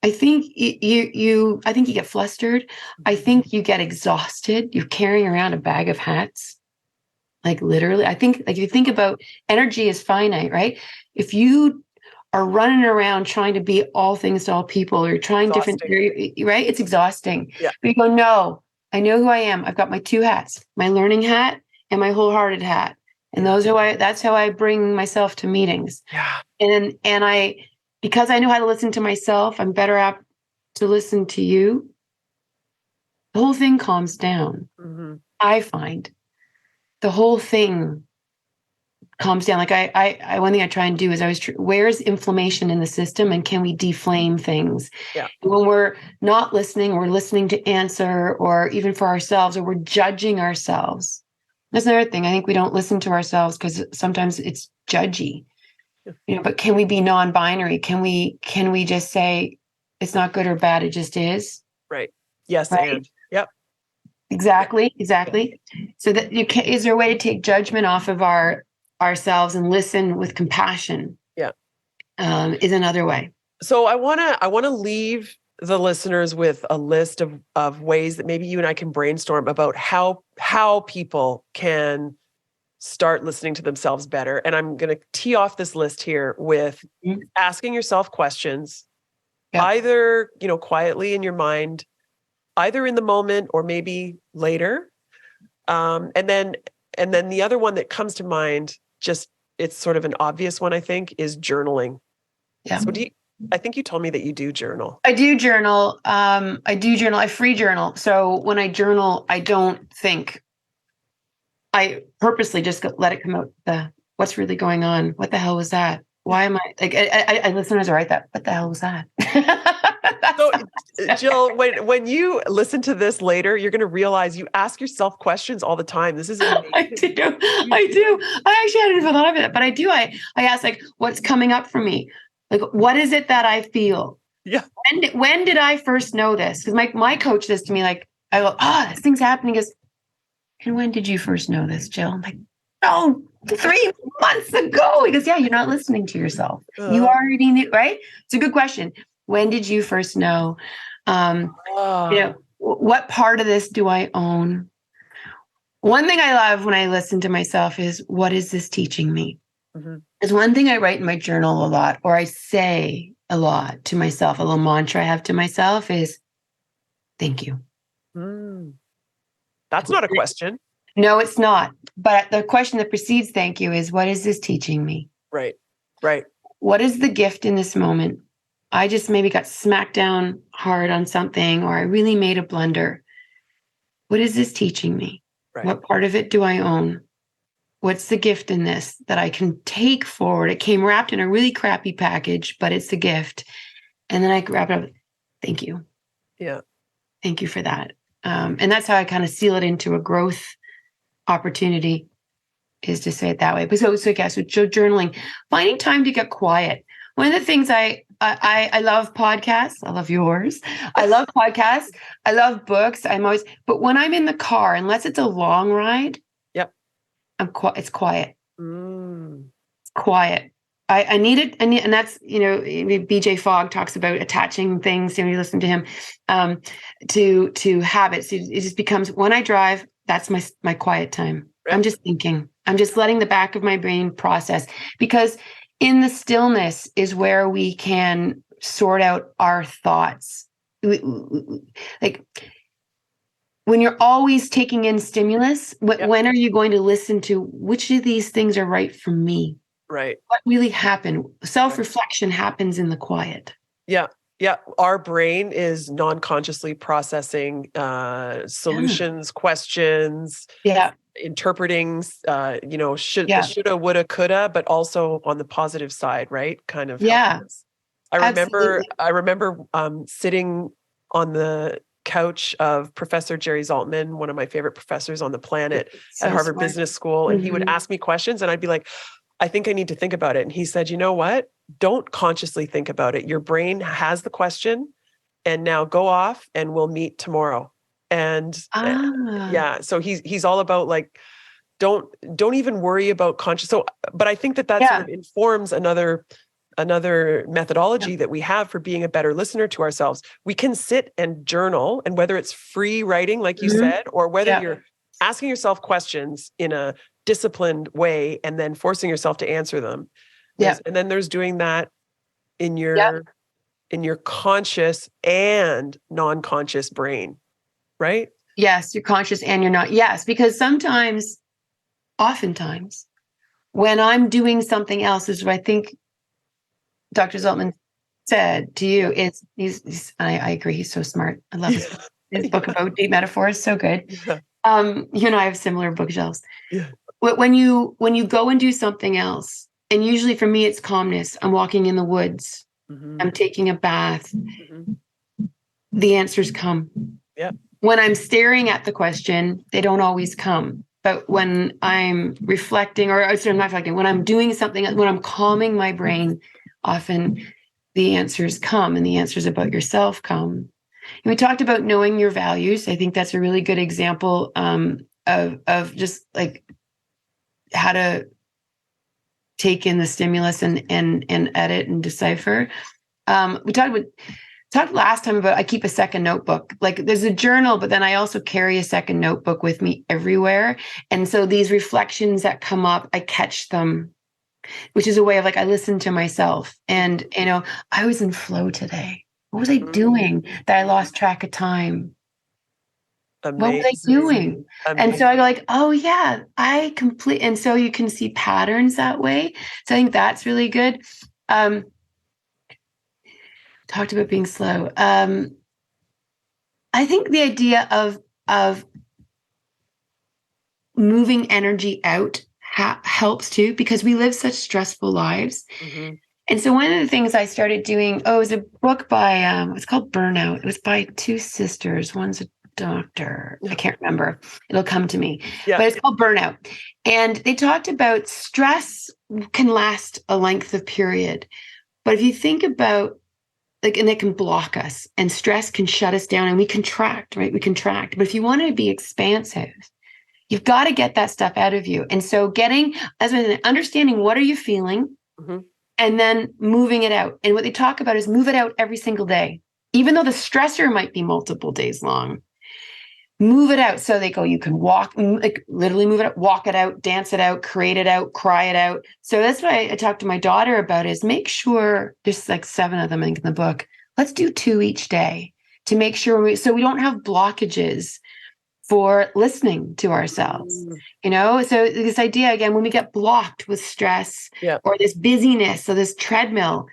I think I think you get flustered. I think you get exhausted. You're carrying around a bag of hats. Like literally, I think like if you think about energy is finite, right? If you are running around trying to be all things to all people, or you're trying different, right? It's exhausting. Yeah. But you go, no, I know who I am. I've got my two hats, my learning hat and my wholehearted hat. And that's how I bring myself to meetings. Yeah. And because I know how to listen to myself, I'm better apt to listen to you. The whole thing calms down. I find the whole thing calms down. Like I one thing I try and do is where's inflammation in the system and can we deflame things? Yeah. When we're not listening, we're listening to answer, or even for ourselves, or we're judging ourselves. That's another thing. I think we don't listen to ourselves because sometimes it's judgy. But can we be non-binary? Can we just say it's not good or bad, it just is? Right. Yes, right? And yep. Exactly. So that is there a way to take judgment off of ourselves and listen with compassion? Yeah. Is another way. So I want to leave the listeners with a list of ways that maybe you and I can brainstorm about how people can start listening to themselves better. And I'm going to tee off this list here with asking yourself questions, either, quietly in your mind, either in the moment or maybe later. And then the other one that comes to mind, it's sort of an obvious one, I think, is journaling. Yeah. So I think you told me that you do journal. I do journal. I free journal. So when I journal, I don't think. I purposely just let it come out. What's really going on? What the hell was that? Why am I like? I listeners are right. That what the hell was that? So, Jill, when you listen to this later, you're going to realize you ask yourself questions all the time. This is amazing. I do. I actually hadn't even thought of it, but I do. I ask like, what's coming up for me? Like, what is it that I feel? Yeah. When did I first know this? Because my coach says to me, like, I go, this thing's happening. He goes, and when did you first know this, Jill? I'm like, 3 months ago. He goes, yeah, you're not listening to yourself. You already knew, right? It's a good question. When did you first know? What part of this do I own? One thing I love when I listen to myself is, what is this teaching me? There's one thing I write in my journal a lot, or I say a lot to myself, a little mantra I have to myself is, thank you. That's not a question. No, it's not. But the question that precedes thank you is, what is this teaching me? Right. What is the gift in this moment? I just maybe got smacked down hard on something, or I really made a blunder. What is this teaching me? Right. What part of it do I own? What's the gift in this that I can take forward? It came wrapped in a really crappy package, but it's a gift. And then I wrap it up. Thank you. Yeah. Thank you for that. And that's how I kind of seal it into a growth opportunity. to say it that way. But so journaling, finding time to get quiet. One of the things I love podcasts. I love yours. I love podcasts. I love books. But when I'm in the car, unless it's a long ride, yep, it's quiet. It's quiet. I need it. And that's, BJ Fogg talks about attaching things, you listen to him, to habits. It just becomes, when I drive, that's my quiet time. Yep. I'm just thinking. I'm just letting the back of my brain process, because in the stillness is where we can sort out our thoughts. Like, when you're always taking in stimulus, when are you going to listen to which of these things are right for me? Right. What really happened? Self-reflection happens in the quiet. Yeah. Yeah. Our brain is non-consciously processing solutions, questions, interpreting, shoulda, woulda, coulda, but also on the positive side, right? Kind of. Yeah. I remember sitting on the couch of Professor Jerry Zaltman, one of my favorite professors on the planet at Harvard Business School. And he would ask me questions and I'd be like, I think I need to think about it. And he said, you know what? Don't consciously think about it. Your brain has the question, and now go off and we'll meet tomorrow. And so he's all about like, don't even worry about conscious. So, but I think that sort of informs another methodology that we have for being a better listener to ourselves. We can sit and journal, and whether it's free writing, like you said, or whether you're asking yourself questions in a disciplined way and then forcing yourself to answer them. And then there's doing that in your conscious and non-conscious brain, right? Yes, you're conscious and you're not. Yes, because oftentimes, when I'm doing something else, is what I think Dr. Zaltman said to you, I agree, he's so smart. I love his book about deep metaphors, so good. Yeah. You and I have similar bookshelves. Yeah. When you go and do something else, and usually for me it's calmness, I'm walking in the woods, I'm taking a bath, the answers come. Yeah. When I'm staring at the question, they don't always come. But when I'm reflecting, I'm not reflecting, when I'm doing something, when I'm calming my brain, often the answers come, and the answers about yourself come. And we talked about knowing your values. I think that's a really good example of just like how to take in the stimulus and edit and decipher. We talked last time about, I keep a second notebook. Like, there's a journal, but then I also carry a second notebook with me everywhere. And so these reflections that come up, I catch them, which is a way of like, I listen to myself. And, I was in flow today. What was I doing that I lost track of time? Amazing. What was I doing? Amazing. And so I go like, oh yeah, and so you can see patterns that way. So I think that's really good. Talked about being slow. I think the idea of moving energy out helps too, because we live such stressful lives. Mm-hmm. And so one of the things I started doing, it was a book by, it's called Burnout. It was by two sisters. One's a doctor. I can't remember. It'll come to me. Yeah. But it's called Burnout. And they talked about stress can last a length of period. But if you think about, and it can block us, and stress can shut us down, and we contract, right? We contract. But if you want to be expansive, you've got to get that stuff out of you. And so understanding what are you feeling, and then moving it out. And what they talk about is move it out every single day. Even though the stressor might be multiple days long, move it out. So they go, you can walk, like literally move it out, walk it out, dance it out, create it out, cry it out. So that's what I talked to my daughter about, is make sure, there's like 7 of them, I think, in the book. Let's do 2 each day to make sure so we don't have blockages for listening to ourselves, So this idea, again, when we get blocked with stress or this busyness, or this treadmill,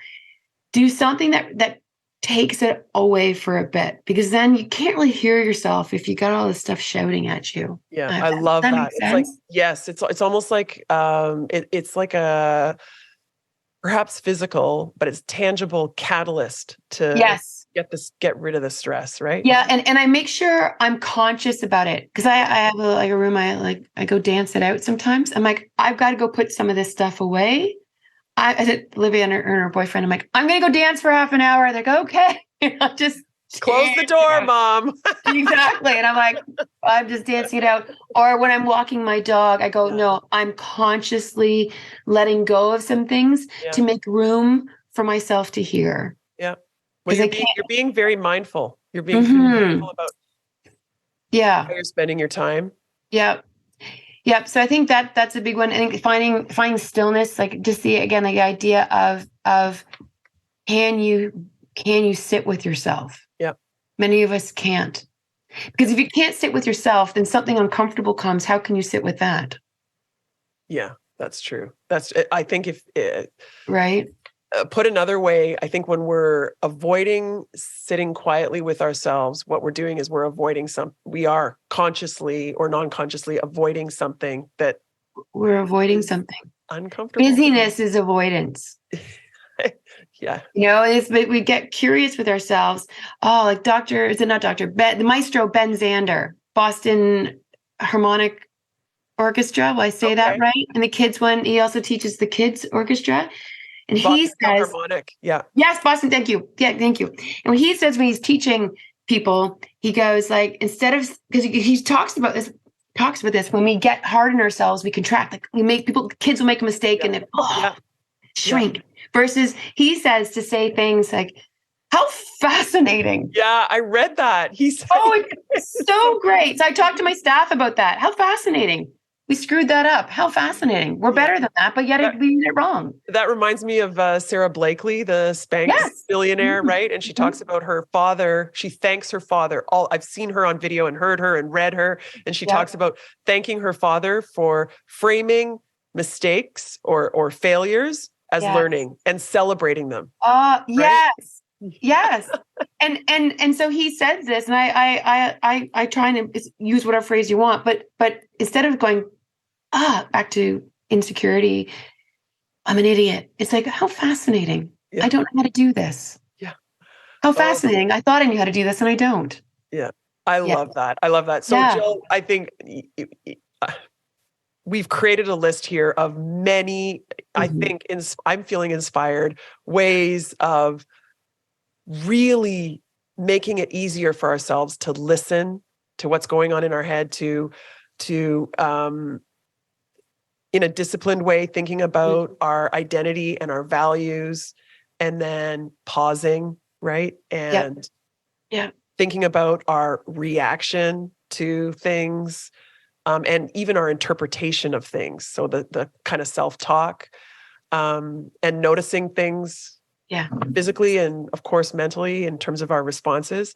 do something that takes it away for a bit, because then you can't really hear yourself if you got all this stuff shouting at you. Yeah, I love that. It's like, yes, it's almost like it's like a perhaps physical, but it's tangible catalyst to get rid of the stress, right? Yeah. And I make sure I'm conscious about it. Cause I have a room, I go dance it out sometimes. I'm like, I've got to go put some of this stuff away. I said, Olivia and her boyfriend, I'm like, I'm going to go dance for half an hour. They're like, okay. Just Close the door, Mom. Exactly. And I'm like, I'm just dancing it out. Or when I'm walking my dog, I go, no, I'm consciously letting go of some things to make room for myself to hear. Yeah. Well, you're being very mindful. You're being mindful about how you're spending your time. Yeah. Yep. So I think that's a big one. I think finding stillness, like just the idea of can you sit with yourself? Yep. Many of us can't. Because if you can't sit with yourself, then something uncomfortable comes. How can you sit with that? Yeah, that's true. I think if right. Put another way, I think when we're avoiding sitting quietly with ourselves, what we're doing is we are consciously or non-consciously avoiding something that we're avoiding something uncomfortable. Busyness is avoidance. Yeah. We get curious with ourselves. Oh, like the maestro Ben Zander, Boston Harmonic Orchestra. Will I say that right? And the kids one, he also teaches the kids orchestra. And Boston he says, Harmonic. Yeah. Yes, Boston. Thank you. Yeah, thank you. And when he says, when he's teaching people, he goes like, instead of, because he talks about this, when we get hard on ourselves, we contract, like kids will make a mistake and they shrink. Versus he says to say things like, how fascinating. Yeah, I read that. He's it's so great. So I talked to my staff about that. How fascinating. We screwed that up. How fascinating. We're better than that, but yet we did it wrong. That reminds me of Sarah Blakely, the Spanx billionaire, right? And she talks about her father. She thanks her father. I've seen her on video and heard her and read her. And she talks about thanking her father for framing mistakes or failures as learning and celebrating them. Yes. Yes. And so he says this, and I try and use whatever phrase you want, but instead of going, back to insecurity, I'm an idiot. It's like, how fascinating. Yeah. I don't know how to do this. Yeah. How fascinating. I thought I knew how to do this and I don't. Yeah. I love that. I love that. So Jill, I think we've created a list here of many, I think I'm feeling inspired ways of really making it easier for ourselves to listen to what's going on in our head, to in a disciplined way, thinking about our identity and our values, and then pausing, right? And thinking about our reaction to things, and even our interpretation of things. So the kind of self-talk, and noticing things physically and of course mentally in terms of our responses.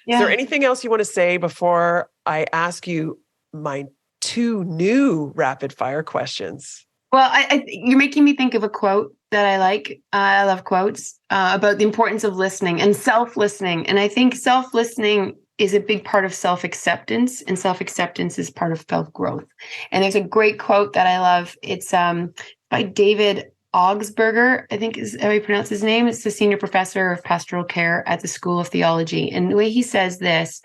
Is there anything else you want to say before I ask you my 2 new rapid fire questions? Well, you're making me think of a quote that I like. I love quotes about the importance of listening and self-listening. And I think self-listening is a big part of self-acceptance, and self-acceptance is part of self-growth. And there's a great quote that I love. It's by David Augsburger, I think is how you pronounce his name. It's the senior professor of pastoral care at the School of Theology. And the way he says this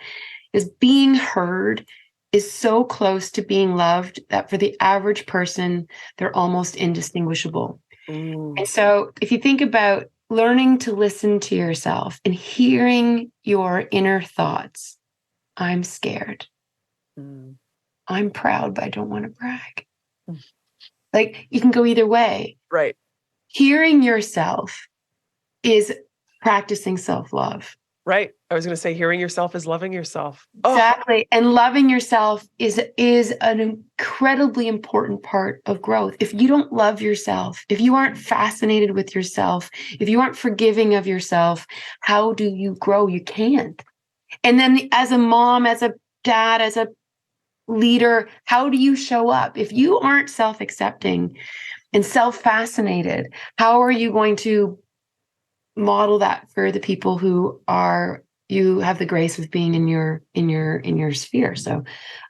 is, being heard is so close to being loved that for the average person, they're almost indistinguishable. And so if you think about learning to listen to yourself and hearing your inner thoughts, I'm scared. I'm proud, but I don't want to brag. Like, you can go either way. Right. Hearing yourself is practicing self-love. Right. I was going to say, hearing yourself is loving yourself. Exactly. And loving yourself is an incredibly important part of growth. If you don't love yourself, if you aren't fascinated with yourself, if you aren't forgiving of yourself, how do you grow? You can't. And then as a mom, as a dad, as a leader, how do you show up? If you aren't self-accepting and self-fascinated, how are you going to model that for the people who you have the grace of being in your sphere? So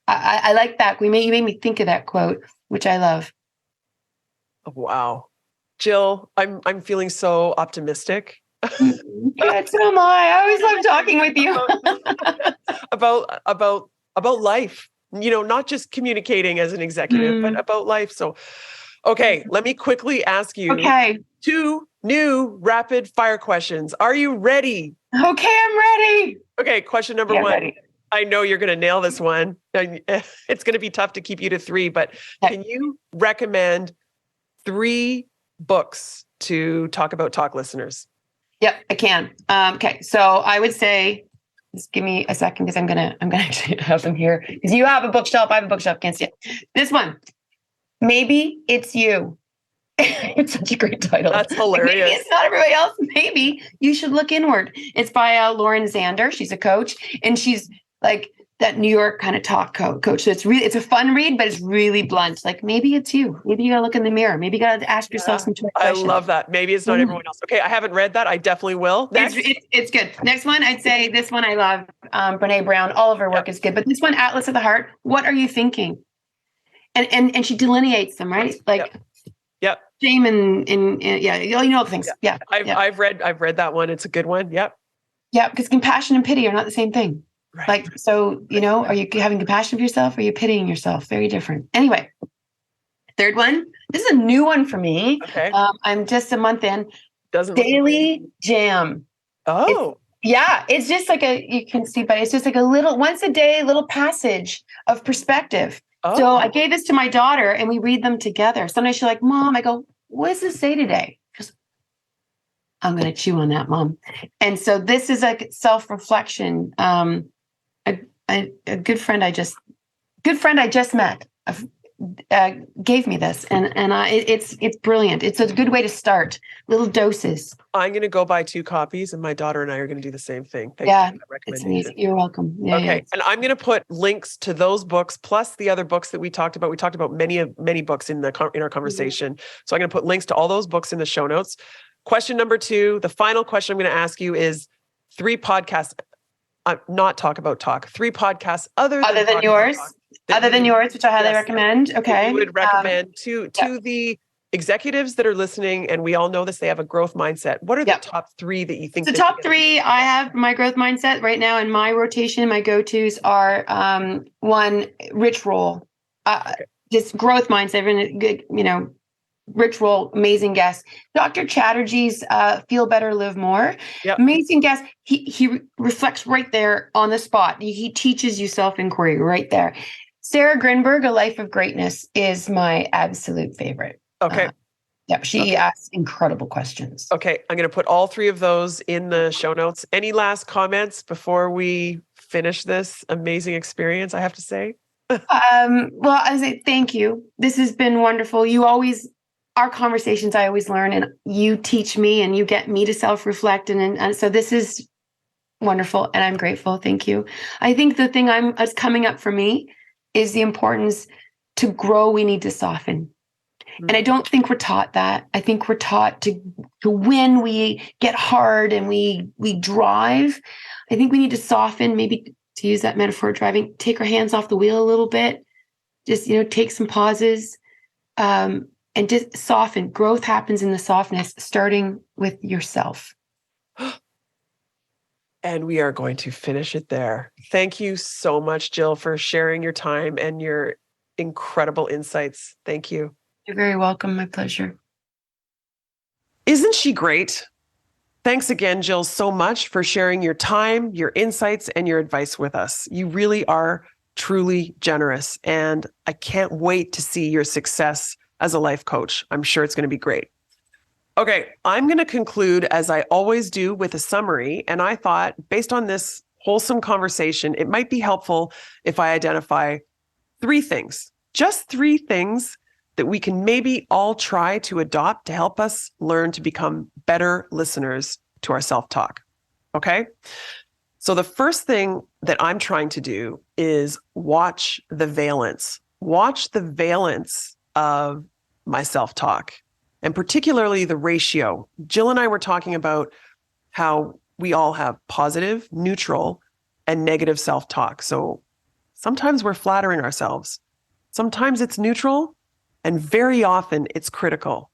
I like that. You made me think of that quote, which I love. Wow. Jill, I'm feeling so optimistic Good, so am I. I always love talking with you. about life. Not just communicating as an executive, but about life. So, okay, let me quickly ask you two new rapid fire questions. Are you ready? Okay, I'm ready. Okay, question number one. Ready. I know you're going to nail this one. It's going to be tough to keep you to 3, but can you recommend 3 books to talk about talk listeners? Yep, I can. Okay, so I would say, just give me a second because I'm gonna actually have them here because you have a bookshelf. I have a bookshelf. Can't see it. This one, Maybe It's You. It's such a great title. That's hilarious. Maybe it's not everybody else. Maybe you should look inward. It's by Lauren Zander. She's a coach, and she's like that New York kind of talk coach. So it's a fun read, but it's really blunt. Like maybe it's you. Maybe you gotta look in the mirror. Maybe you gotta ask yourself some questions. I love that. Maybe it's not everyone else. Okay, I haven't read that. I definitely will. Next. It's good. Next one, I'd say this one I love. Brené Brown. All of her work is good, but this one, Atlas of the Heart. What are you thinking? And she delineates them, right? Like. Yep. Shame and yeah, you know the things. Yeah. I've read that one. It's a good one. Yep. Yeah, because compassion and pity are not the same thing. Right. Like, so, are you having compassion for yourself or are you pitying yourself? Very different. Anyway, third one. This is a new one for me. Okay. I'm just a month in. Daily Jam. Oh. It's just like you can see, but it's just like a little, once a day, little passage of perspective. Oh. So I gave this to my daughter and we read them together. Sometimes she's like, Mom, I go, what does this say today? Because I'm going to chew on that, Mom. And so this is a self-reflection. A good friend I just met gave me this, and it's brilliant. It's a good way to start. Little doses. I'm going to go buy 2 copies, and my daughter and I are going to do the same thing. Thank you for that recommendation. You're welcome. Yeah, okay, and I'm going to put links to those books plus the other books that we talked about. We talked about many books in our conversation. Mm-hmm. So I'm going to put links to all those books in the show notes. Question number 2, the final question I'm going to ask you is 3 podcasts. Not talk about talk. 3 podcasts other than yours. Other than yours, which I highly recommend. Okay. You would recommend to the executives that are listening, and we all know this, they have a growth mindset. What are the top 3 that you think? The top 3, I have my growth mindset right now in my rotation. My go-tos are 1, Rich Roll. Just growth mindset, and good, Rich Roll, amazing guest. Dr. Chatterjee's Feel Better, Live More. Yep. Amazing guest. He reflects right there on the spot. He teaches you self-inquiry right there. Sarah Grinberg, A Life of Greatness, is my absolute favorite. Okay. She asks incredible questions. Okay, I'm going to put all 3 of those in the show notes. Any last comments before we finish this amazing experience, I have to say? Well, I say thank you. This has been wonderful. Our conversations, I always learn, and you teach me and you get me to self-reflect. And so this is wonderful, and I'm grateful. Thank you. I think the thing that's coming up for me is the importance to grow. We need to soften. Mm-hmm. And I don't think we're taught that. I think we're taught to win. We get hard and we drive. I think we need to soften, maybe to use that metaphor, driving, take our hands off the wheel a little bit. Just, take some pauses. And just soften. Growth happens in the softness, starting with yourself. And we are going to finish it there. Thank you so much, Jill, for sharing your time and your incredible insights. Thank you. You're very welcome. My pleasure. Isn't she great? Thanks again, Jill, so much for sharing your time, your insights, and your advice with us. You really are truly generous, and I can't wait to see your success as a life coach. I'm sure it's going to be great. Okay, I'm going to conclude, as I always do, with a summary. And I thought, based on this wholesome conversation, it might be helpful if I identify 3 things, just 3 things that we can maybe all try to adopt to help us learn to become better listeners to our self-talk. Okay? So the first thing that I'm trying to do is watch the valence. Watch the valence of my self-talk, and particularly the ratio. Jill and I were talking about how we all have positive, neutral, and negative self-talk. So sometimes we're flattering ourselves. Sometimes it's neutral, and very often it's critical.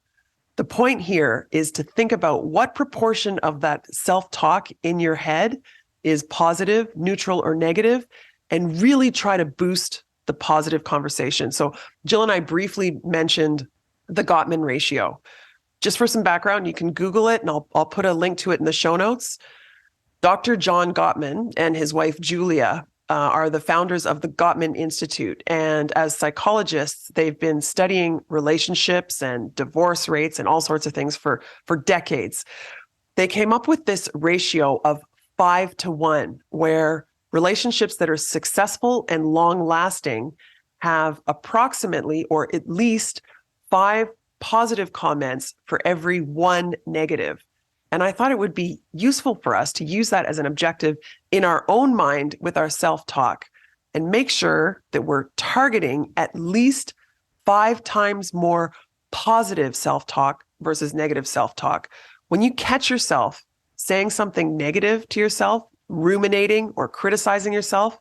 The point here is to think about what proportion of that self-talk in your head is positive, neutral, or negative, and really try to boost the positive conversation. So Jill and I briefly mentioned the Gottman ratio. Just for some background, you can Google it, and I'll put a link to it in the show notes. Dr. John Gottman and his wife, Julia, are the founders of the Gottman Institute. And as psychologists, they've been studying relationships and divorce rates and all sorts of things for decades. They came up with this ratio of 5-to-1, where relationships that are successful and long-lasting have approximately, or at least, 5 positive comments for every 1 negative. And I thought it would be useful for us to use that as an objective in our own mind with our self-talk and make sure that we're targeting at least 5 times more positive self-talk versus negative self-talk. When you catch yourself saying something negative to yourself, ruminating or criticizing yourself,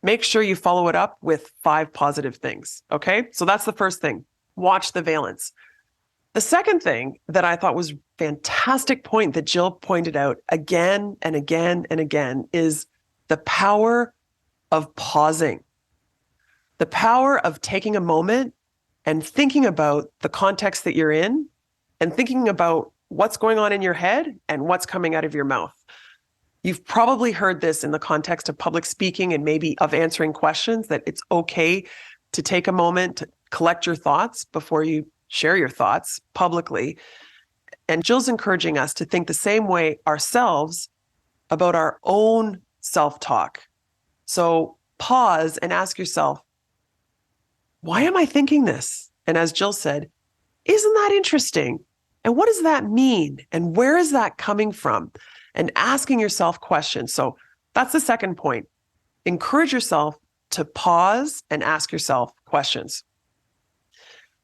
make sure you follow it up with 5 positive things. Okay? So that's the first thing. Watch the valence. The second thing that I thought was fantastic point that Jill pointed out again and again and again is the power of pausing. The power of taking a moment and thinking about the context that you're in and thinking about what's going on in your head and what's coming out of your mouth. You've probably heard this in the context of public speaking and maybe of answering questions, that it's okay to take a moment to collect your thoughts before you share your thoughts publicly. And Jill's encouraging us to think the same way ourselves about our own self-talk. So pause and ask yourself, why am I thinking this? And as Jill said, isn't that interesting? And what does that mean? And where is that coming from? And asking yourself questions. So that's the second point. Encourage yourself to pause and ask yourself questions.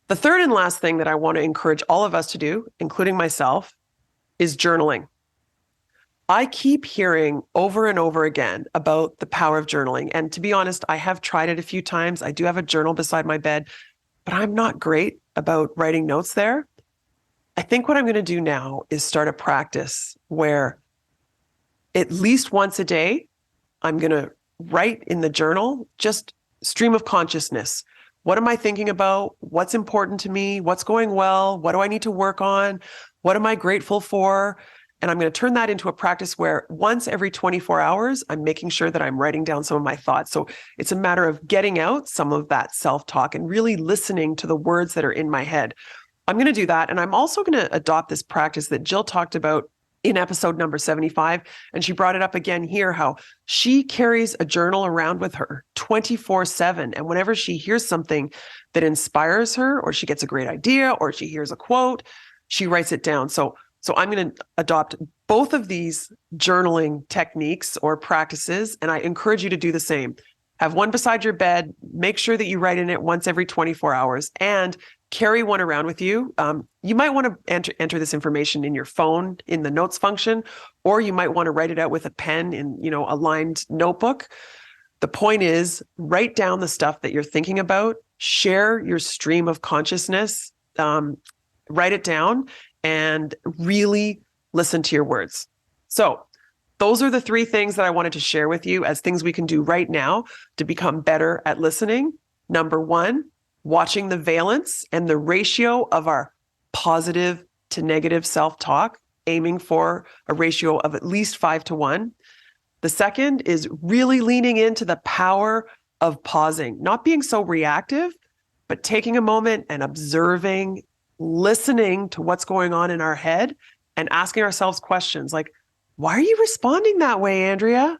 The third and last thing that I want to encourage all of us to do, including myself, is journaling. I keep hearing over and over again about the power of journaling. And to be honest, I have tried it a few times. I do have a journal beside my bed, but I'm not great about writing notes there. I think what I'm going to do now is start a practice where at least once a day, I'm going to write in the journal, just stream of consciousness. What am I thinking about? What's important to me? What's going well? What do I need to work on? What am I grateful for? And I'm going to turn that into a practice where once every 24 hours, I'm making sure that I'm writing down some of my thoughts. So it's a matter of getting out some of that self-talk and really listening to the words that are in my head. I'm going to do that. And I'm also going to adopt this practice that Jill talked about in episode number 75. And she brought it up again here, how she carries a journal around with her 24/7. And whenever she hears something that inspires her, or she gets a great idea, or she hears a quote, she writes it down. So I'm going to adopt both of these journaling techniques or practices. And I encourage you to do the same. Have one beside your bed. Make sure that you write in it once every 24 hours and carry one around with you. You might want to enter this information in your phone in the notes function, or you might want to write it out with a pen in, a lined notebook. The point is, write down the stuff that you're thinking about, share your stream of consciousness, write it down, and really listen to your words. So those are the 3 things that I wanted to share with you as things we can do right now to become better at listening. Number 1, watching the valence and the ratio of our positive to negative self-talk, aiming for a ratio of at least 5-to-1. The second is really leaning into the power of pausing, not being so reactive, but taking a moment and observing, listening to what's going on in our head and asking ourselves questions like, why are you responding that way, Andrea?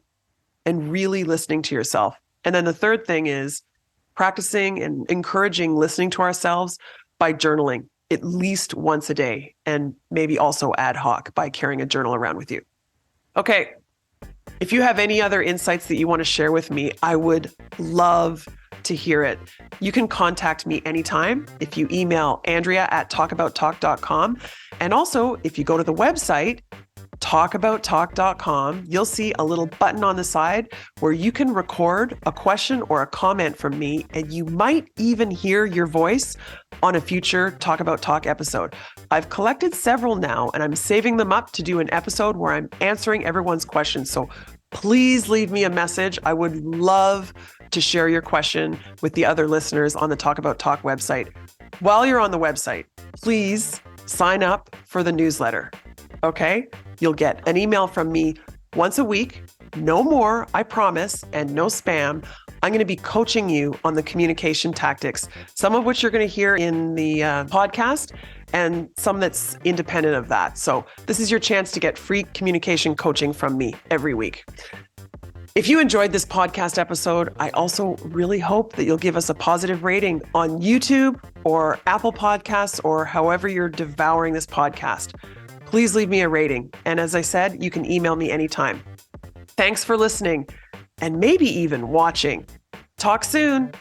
And really listening to yourself. And then the third thing is practicing and encouraging listening to ourselves by journaling at least once a day, and maybe also ad hoc by carrying a journal around with you. Okay. If you have any other insights that you want to share with me, I would love to hear it. You can contact me anytime if you email Andrea@talkabouttalk.com. And also, if you go to the website, talkabouttalk.com, you'll see a little button on the side where you can record a question or a comment from me, and you might even hear your voice on a future Talk About Talk episode. I've collected several now, and I'm saving them up to do an episode where I'm answering everyone's questions. So please leave me a message. I would love to share your question with the other listeners on the Talk About Talk website. While you're on the website, please sign up for the newsletter. Okay? You'll get an email from me once a week, no more, I promise, and no spam. I'm going to be coaching you on the communication tactics, some of which you're going to hear in the podcast and some that's independent of that. So this is your chance to get free communication coaching from me every week. If you enjoyed this podcast episode, I also really hope that you'll give us a positive rating on YouTube or Apple Podcasts or however you're devouring this podcast. Please leave me a rating. And as I said, you can email me anytime. Thanks for listening and maybe even watching. Talk soon.